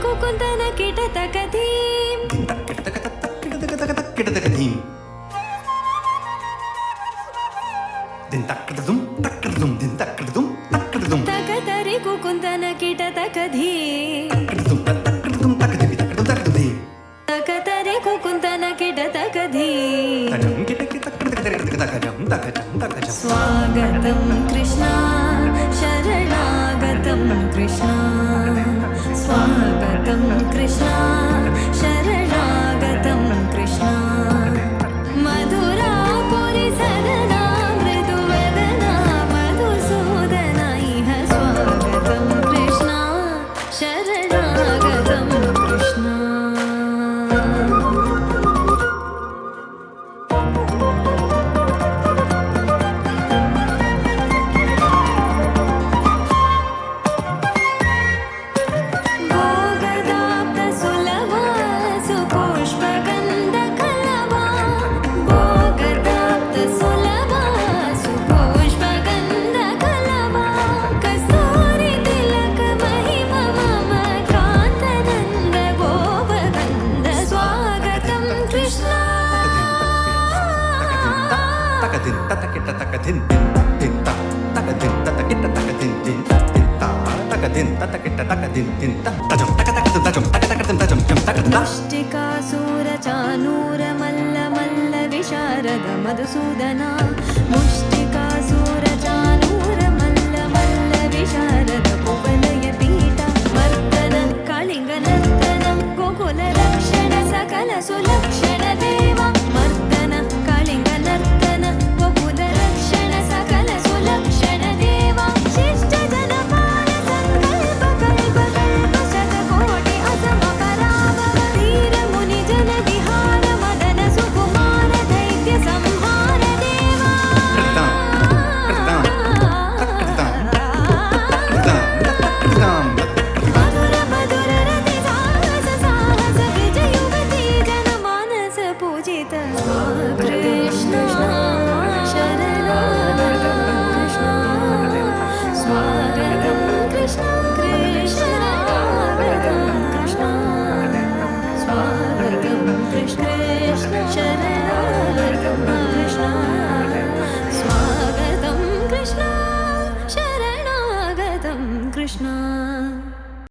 कुकुन्दन किटतकधीं धिं तक किट तक तक किट तक तक तक किट तक धीं धिं तक किट दुम धिं तक किट दुम तकतरि कुकुन्दन किटतकधीं किट दुम तक धीं तक धीं तकतरि कुकुन्दन किटतकधीं तजं किट किट तक जं स्वागतं कृष्णा शरणागतं कृष्णा स्वागतं कृष्णा शरणागतं कृष्णा मधुरापुरि सदना मृदुवदना मधुसूदना इह स्वागतं कृष्णा शरणागतं कृष्णा मुष्टिकासुरचानूरमल्ल मल्ल विशारद मधुसूदना मुष्टि